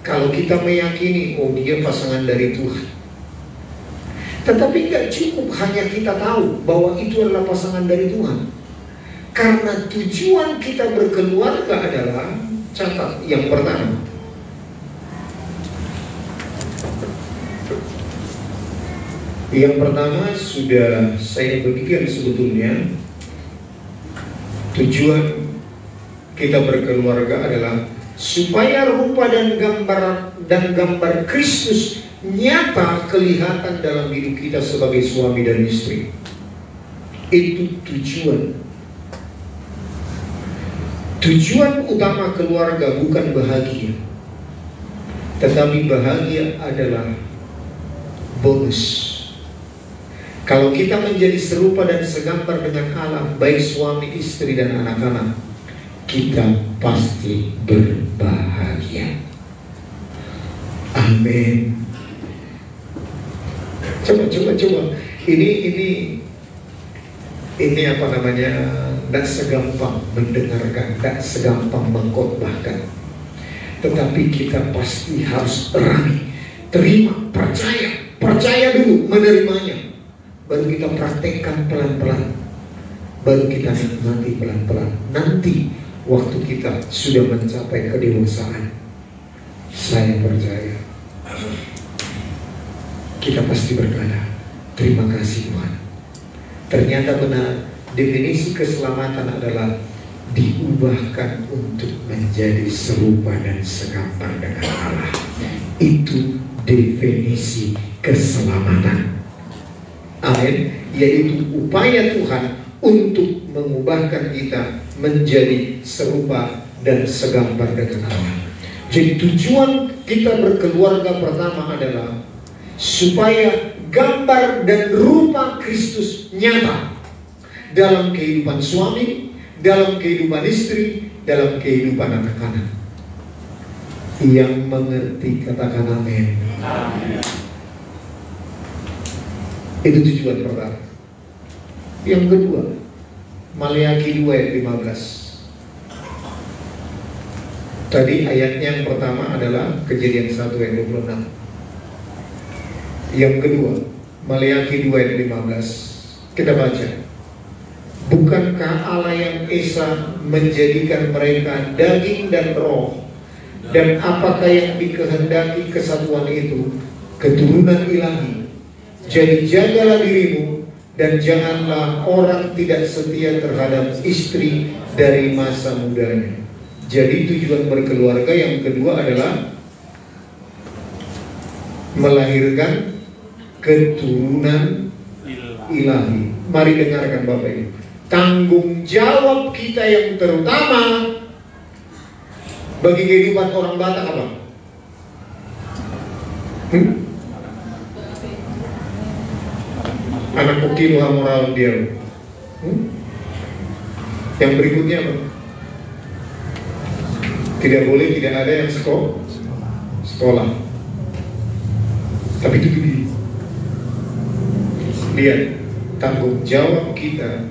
Kalau kita meyakini, oh dia pasangan dari Tuhan, tetapi gak cukup hanya kita tahu bahwa itu adalah pasangan dari Tuhan. Karena tujuan kita berkeluarga adalah, catat yang pertama, sudah saya berikan sebetulnya. Tujuan kita berkeluarga adalah supaya rupa dan gambar Kristus nyata kelihatan dalam hidup kita sebagai suami dan istri. Itu tujuan. Tujuan utama keluarga bukan bahagia, tetapi bahagia adalah bonus. Kalau kita menjadi serupa dan segambar dengan Allah, baik suami, istri, dan anak-anak, kita pasti berbahagia. Amin. Coba. Ini apa namanya? Tidak segampang mendengarkan, tidak segampang mengkhotbahkan. Tetapi kita pasti harus berani, terima, percaya dulu, menerimanya. Baru kita praktekkan pelan-pelan, baru kita nikmati pelan-pelan. Nanti waktu kita sudah mencapai kedewasaan, saya percaya kita pasti berkata, terima kasih Tuhan. Ternyata benar, definisi keselamatan adalah diubahkan untuk menjadi serupa dan segambar dengan Allah. Itu definisi keselamatan. Amin. Yaitu upaya Tuhan untuk mengubahkan kita menjadi serupa dan segambar dengan Allah. Jadi tujuan kita berkeluarga pertama adalah supaya gambar dan rupa Kristus nyata dalam kehidupan suami, dalam kehidupan istri, dalam kehidupan anak-anak. Yang mengerti katakan amin. Amin. Itu tujuan pertama. Yang kedua, Maleakhi 2 ayat 15. Tadi ayatnya yang pertama adalah Kejadian 1 ayat 26. Yang kedua, Maleakhi 2 ayat 15. Kita baca. Bukankah Allah yang Esa menjadikan mereka daging dan roh, dan apakah yang dikehendaki kesatuan itu? Keturunan ilahi. Jadi jagalah dirimu, dan janganlah orang tidak setia terhadap istri dari masa mudanya. Jadi tujuan berkeluarga yang kedua adalah melahirkan keturunan ilahi. Mari dengarkan Bapak Ibu. Tanggung jawab kita yang terutama bagi kehidupan orang Batak apa? Anak Ukil moral dia. Yang berikutnya apa? Tidak boleh tidak ada yang sekolah. Tapi itu gini. Lihat, tanggung jawab kita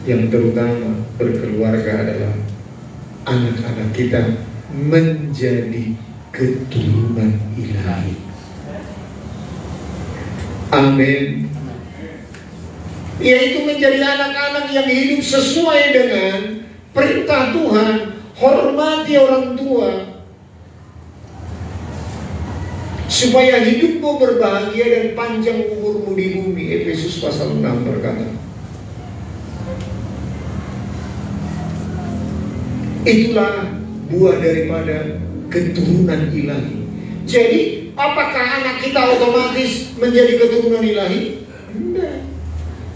yang terutama berkeluarga adalah anak-anak kita menjadi keturunan ilahi. Amin. Yaitu menjadi anak-anak yang hidup sesuai dengan perintah Tuhan, hormati orang tua, supaya hidupmu berbahagia dan panjang umurmu di bumi. Efesus pasal 6 berkata. Itulah buah daripada keturunan ilahi. Jadi apakah anak kita otomatis menjadi keturunan ilahi? Tidak.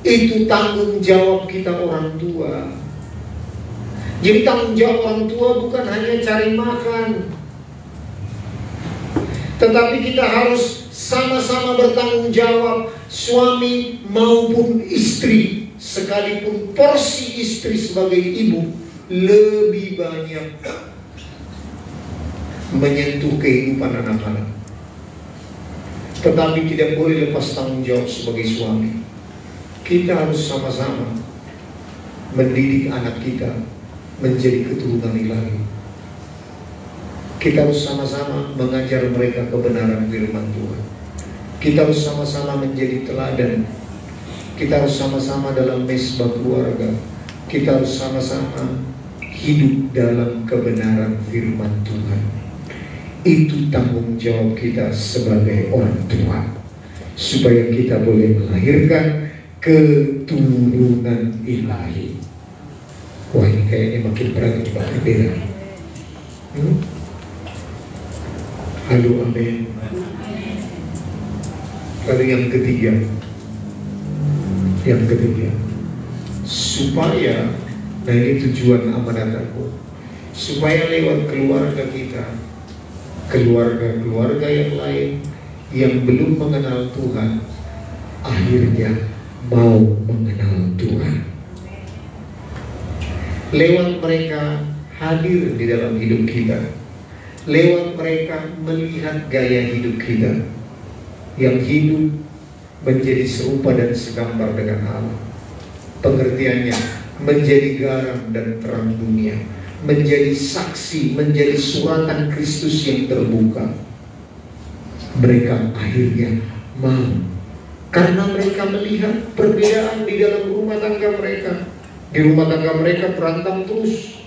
Itu tanggung jawab kita orang tua. Jadi tanggung jawab orang tua bukan hanya cari makan, tetapi kita harus sama-sama bertanggung jawab, suami maupun istri. Sekalipun porsi istri sebagai ibu lebih banyak menyentuh kehidupan anak-anak, tetapi tidak boleh lepas tanggung jawab sebagai suami. Kita harus sama-sama mendidik anak kita menjadi keturunan ilahi. Kita harus sama-sama mengajar mereka kebenaran firman Tuhan. Kita harus sama-sama menjadi teladan. Kita harus sama-sama dalam mesbah keluarga. Kita harus sama-sama hidup dalam kebenaran firman Tuhan. Itu tanggung jawab kita sebagai orang tua, supaya kita boleh melahirkan keturunan ilahi. Wah, ini kayaknya makin berat, makin beda. Halo, amin. Lalu yang ketiga, supaya, nah ini tujuan amanat aku, supaya lewat keluarga kita, keluarga-keluarga yang lain yang belum mengenal Tuhan, akhirnya mau mengenal Tuhan. Lewat mereka hadir di dalam hidup kita, lewat mereka melihat gaya hidup kita yang hidup menjadi serupa dan segambar dengan Allah. Pengertiannya menjadi garam dan terang dunia, menjadi saksi, menjadi suratan Kristus yang terbuka. Mereka akhirnya mau, karena mereka melihat perbedaan di dalam rumah tangga mereka. Di rumah tangga mereka berantem terus,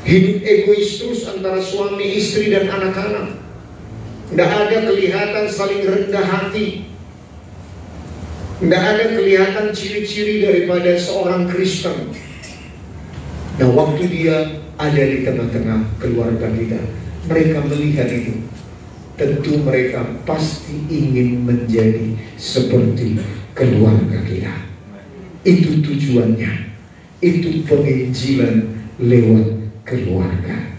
hidup egois terus antara suami, istri, dan anak-anak. Tidak ada kelihatan saling rendah hati. Tidak ada kelihatan ciri-ciri daripada seorang Kristen. Nah, waktu dia ada di tengah-tengah keluarga kita, mereka melihat itu. Tentu mereka pasti ingin menjadi seperti keluarga kita. Itu tujuannya. Itu penginjilan lewat keluarga.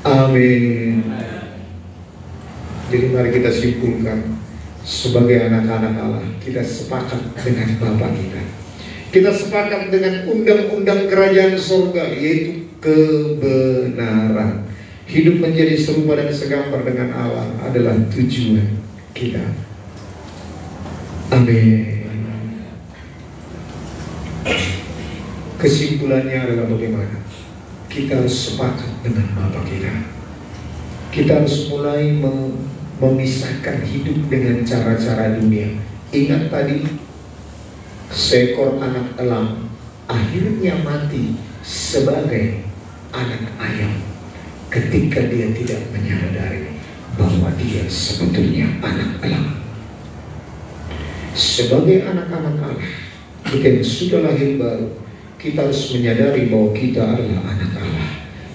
Amin. Jadi mari kita simpulkan, sebagai anak-anak Allah, kita sepakat dengan Bapa kita. Kita sepakat dengan undang-undang kerajaan surga, yaitu kebenaran. Hidup menjadi serupa dan segambar dengan Allah adalah tujuan kita. Amin. Kesimpulannya adalah bagaimana? Kita harus sepakat dengan Bapa kita. Kita harus mulai memisahkan hidup dengan cara-cara dunia. Ingat tadi, seekor anak elang akhirnya mati sebagai anak ayam ketika dia tidak menyadari bahwa dia sebetulnya anak elang. Sebagai anak-anak Allah, kita yang sudah lahir baru, kita harus menyadari bahwa kita adalah anak Allah.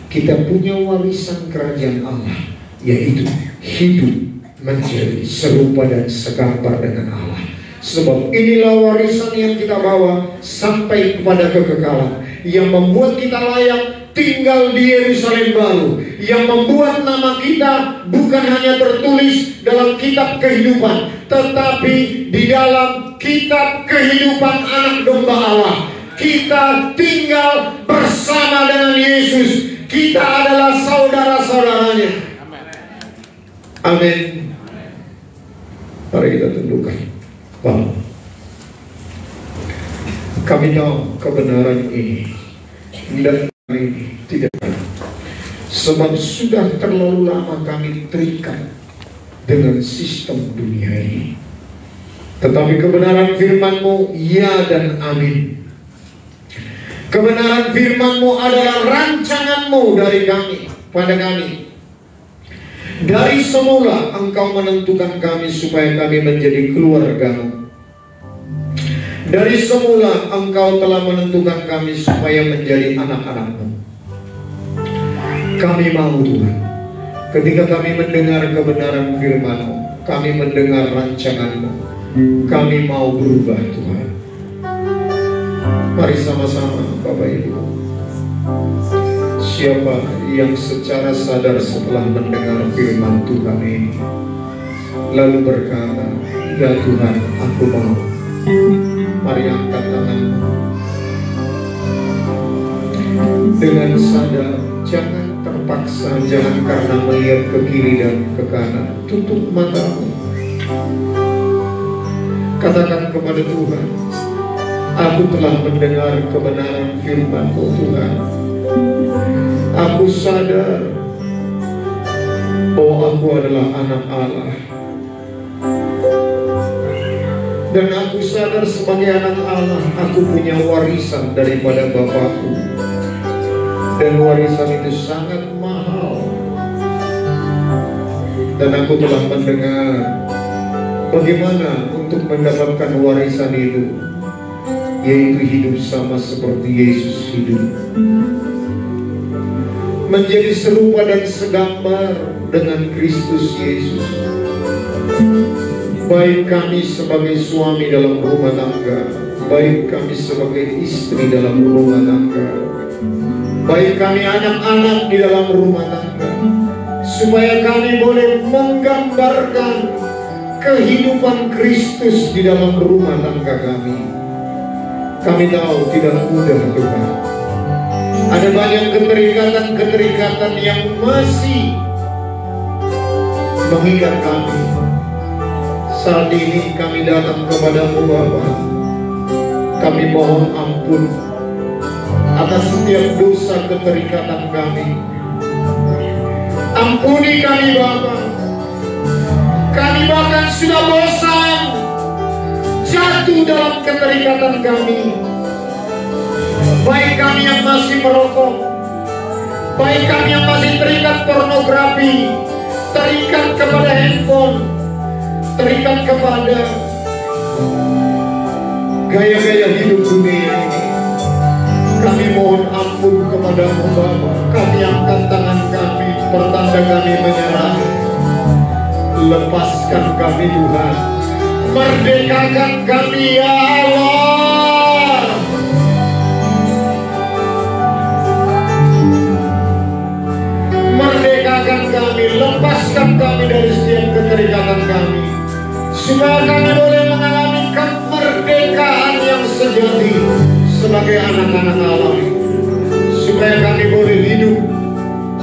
Kita punya warisan kerajaan Allah, yaitu hidup menjadi serupa dan segambar dengan Allah. Sebab inilah warisan yang kita bawa sampai kepada kekekalan, yang membuat kita layak tinggal di Yerusalem baru, yang membuat nama kita bukan hanya tertulis dalam kitab kehidupan, tetapi di dalam kitab kehidupan anak domba Allah. Kita tinggal bersama dengan Yesus. Kita adalah saudara-saudaranya. Amin. Mari kita tundukkan. Wow. Kami tahu kebenaran ini dan kami tidak tahu, sebab sudah terlalu lama kami terikat dengan sistem dunia ini. Tetapi kebenaran firman-Mu ya dan amin. Kebenaran firman-Mu adalah rancangan-Mu dari kami, pada kami. Dari semula Engkau menentukan kami supaya kami menjadi keluarga-Mu. Dari semula Engkau telah menentukan kami supaya menjadi anak-anak-Mu. Kami mau Tuhan, ketika kami mendengar kebenaran firman-Mu, kami mendengar rancangan-Mu, kami mau berubah Tuhan. Mari sama-sama Bapak Ibu. Siapa yang secara sadar setelah mendengar firman Tuhan ini lalu berkata, ya Tuhan, aku mau. Mari angkat tanganmu dengan sadar. Jangan terpaksa, jangan karena melihat ke kiri dan ke kanan. Tutup matamu, katakan kepada Tuhan, aku telah mendengar kebenaran firman-Mu Tuhan. Aku sadar bahwa aku adalah anak Allah, dan aku sadar sebagai anak Allah, aku punya warisan daripada Bapakku, dan warisan itu sangat mahal. Dan aku telah mendengar bagaimana untuk mendapatkan warisan itu, yaitu hidup sama seperti Yesus hidup, menjadi serupa dan segambar dengan Kristus Yesus. Baik kami sebagai suami dalam rumah tangga, baik kami sebagai istri dalam rumah tangga, baik kami anak-anak di dalam rumah tangga, supaya kami boleh menggambarkan kehidupan Kristus di dalam rumah tangga kami. Kami tahu tidak mudah Tuhan. Ada banyak keterikatan-keterikatan yang masih mengikat kami. Saat ini kami datang kepada-Mu Bapa. Kami mohon ampun atas setiap dosa keterikatan kami. Ampuni kami Bapa. Kami bahkan sudah bosan jatuh dalam keterikatan kami. Baik kami yang masih merokok, baik kami yang masih terikat pornografi, terikat kepada handphone, terikat kepada gaya-gaya hidup dunia ini. Kami mohon ampun kepada-Mu Bapa. Kami angkat tangan kami, pertanda kami menyerah. Lepaskan kami Tuhan, merdekakan kami ya Allah. Merdekakan kami, lepaskan kami dari setiap keterikatan kami, supaya kami boleh mengalami kemerdekaan yang sejati sebagai anak-anak Allah, supaya kami boleh hidup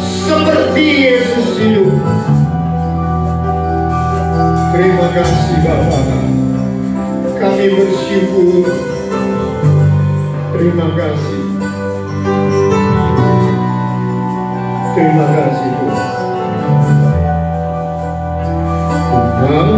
seperti Yesus hidup. Terima kasih Bapa, kami bersyukur. Terima kasih. Terima kasih Tuhan. Tuhan,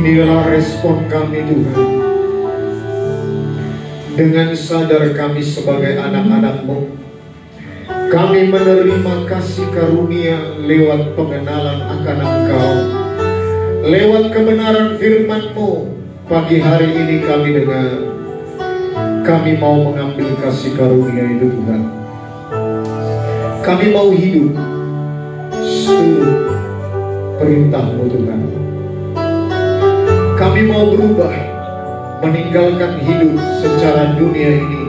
Inilah respon kami Tuhan. Dengan sadar kami sebagai anak-anak-Mu, kami menerima kasih karunia lewat pengenalan akan Engkau. Lewat kebenaran firman-Mu, pagi hari ini kami dengar. Kami mau mengambil kasih karunia itu Tuhan. Kami mau hidup seturut perintah-Mu Tuhan. Kami mau berubah, meninggalkan hidup secara dunia ini.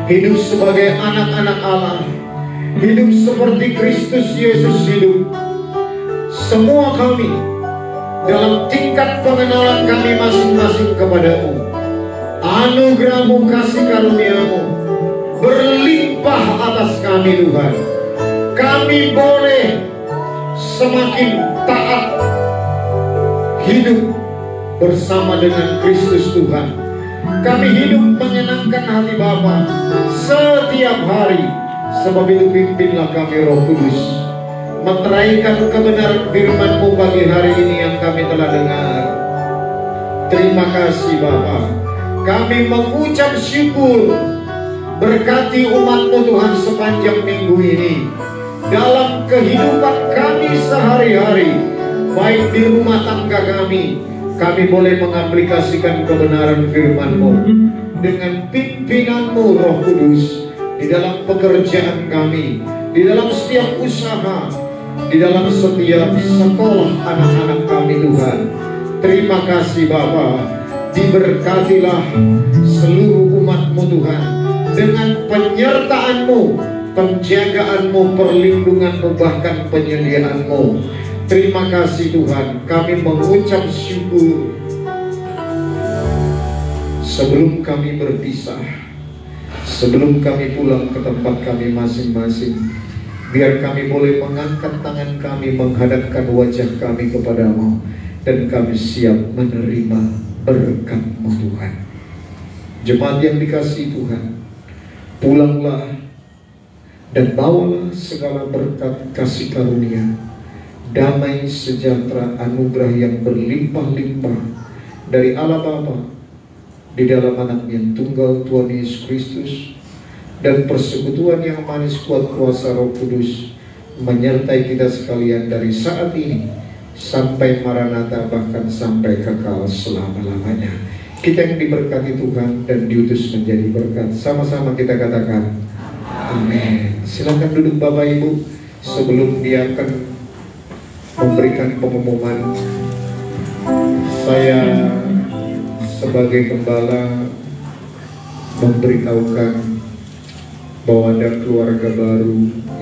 Hidup sebagai anak-anak Allah. Hidup seperti Kristus Yesus hidup. Semua kami dalam tingkat pengenalan kami masing-masing kepada-Mu. Anugerah-Mu, kasih karunia-Mu berlimpah atas kami Tuhan. Kami boleh semakin taat hidup bersama dengan Kristus Tuhan. Kami hidup menyenangkan hati Bapa setiap hari. Sebab itu pimpinlah kami Roh Kudus, meteraikan kebenaran firman-Mu pagi hari ini yang kami telah dengar. Terima kasih Bapa. Kami mengucap syukur. Berkati umat-Mu Tuhan sepanjang minggu ini. Dalam kehidupan kami sehari-hari, baik di rumah tangga kami boleh mengaplikasikan kebenaran firman-Mu. Dengan pimpinan-Mu Roh Kudus, di dalam pekerjaan kami, di dalam setiap usaha, di dalam setiap sekolah anak-anak kami Tuhan. Terima kasih Bapa. Diberkatilah seluruh umat-Mu Tuhan dengan penyertaan-Mu, penjagaan-Mu, perlindungan-Mu, bahkan penyediaan-Mu. Terima kasih Tuhan. Kami mengucap syukur. Sebelum kami berpisah, sebelum kami pulang ke tempat kami masing-masing, biar kami boleh mengangkat tangan kami, menghadapkan wajah kami kepada-Mu, dan kami siap menerima berkat-Mu Tuhan. Jemaat yang dikasihi Tuhan, pulanglah dan bawalah segala berkat kasih karunia, damai sejahtera, anugerah yang berlimpah-limpah dari Allah Bapa di dalam anak yang tunggal Tuhan Yesus Kristus, dan persekutuan yang manis kuat kuasa Roh Kudus menyertai kita sekalian dari saat ini sampai Maranatha, bahkan sampai kekal selama-lamanya. Kita yang diberkati Tuhan dan diutus menjadi berkat, sama-sama kita katakan amin. Silakan duduk Bapak Ibu. Sebelum dia akan memberikan pengumuman, saya sebagai gembala memberitahukan bahwa ada keluarga baru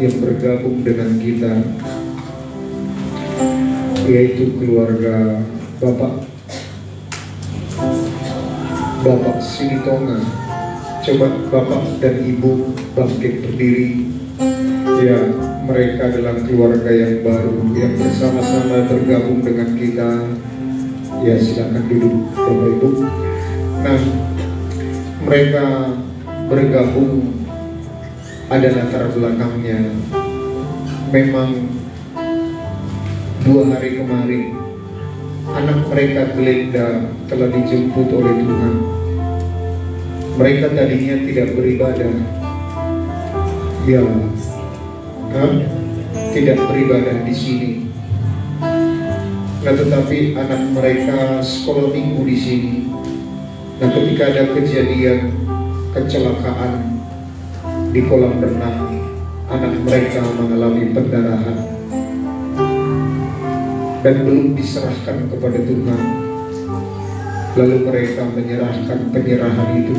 yang bergabung dengan kita, yaitu keluarga Bapak Sinitonga. Coba Bapak dan Ibu bangkit berdiri. Ya, mereka adalah keluarga yang baru yang bersama-sama bergabung dengan kita. Ya, silakan duduk Bapak Ibu. Nah, mereka bergabung, ada latar belakangnya. Memang 2 hari kemarin anak mereka Glenda telah dijemput oleh Tuhan. Mereka tadinya tidak beribadah, ya, tidak beribadah di sini. Nah, tetapi anak mereka sekolah minggu di sini. Nah, ketika ada kejadian kecelakaan di kolam renang, anak mereka mengalami pendarahan dan belum diserahkan kepada Tuhan. Lalu mereka menyerahkan penyerahan itu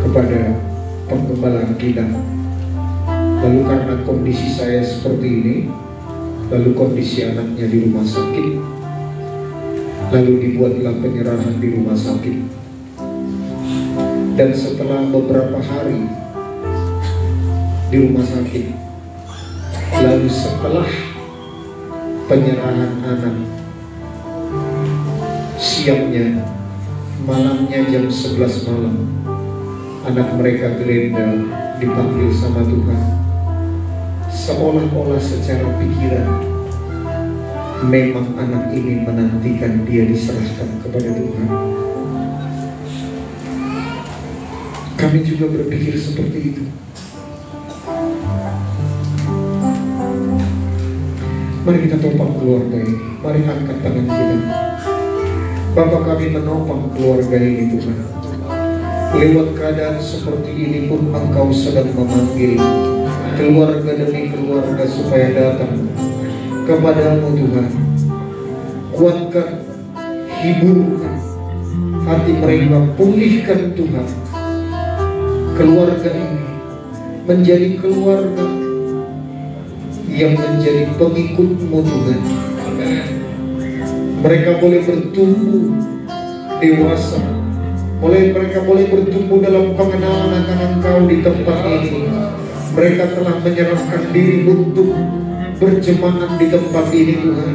kepada penggembala kita. Lalu karena kondisi saya seperti ini, lalu kondisi anaknya di rumah sakit, lalu dibuatlah penyerahan di rumah sakit. Dan setelah beberapa hari di rumah sakit, lalu setelah penyerahan anak, siangnya, malamnya jam 11 malam, anak mereka Glenda dipanggil sama Tuhan. Seolah-olah secara pikiran memang anak ini menantikan dia diserahkan kepada Tuhan. Kami juga berpikir seperti itu. Mari kita topang keluarga ini. Mari angkat tangan kita. Bapa, kami menopang keluarga ini Tuhan. Lewat keadaan seperti ini pun Engkau sedang memanggil keluarga demi keluarga supaya datang kepadamu Tuhan. Kuatkan, hiburkan hati mereka, pulihkan Tuhan keluarga ini menjadi keluarga yang menjadi pengikut-Mu Tuhan. Mereka boleh bertumbuh dewasa, mereka boleh bertumbuh dalam pengenalan akan Engkau di tempat ini. Mereka telah menyerahkan diri untuk berjemaat di tempat ini Tuhan.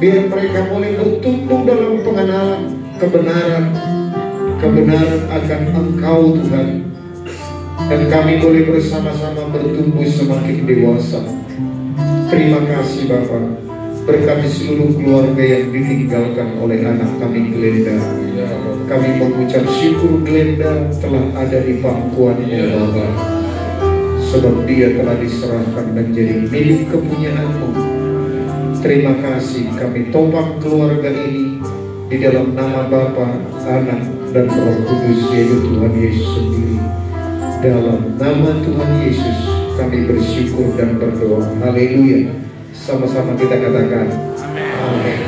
Biar mereka boleh bertumbuh dalam pengenalan kebenaran akan Engkau Tuhan. Dan kami boleh bersama-sama bertumbuh semakin dewasa. Terima kasih Bapa. Berkati seluruh keluarga yang ditinggalkan oleh anak kami Glenda. Kami mengucap syukur Glenda telah ada di pangkuan-Mu Bapa. Sebab dia telah diserahkan dan jadi milik kepunyaan-Mu. Terima kasih, kami topang keluarga ini di dalam nama Bapa, Anak, dan Roh Kudus, yaitu Tuhan Yesus sendiri. Dalam nama Tuhan Yesus kami bersyukur dan berdoa. Haleluya. Sama-sama kita katakan amin.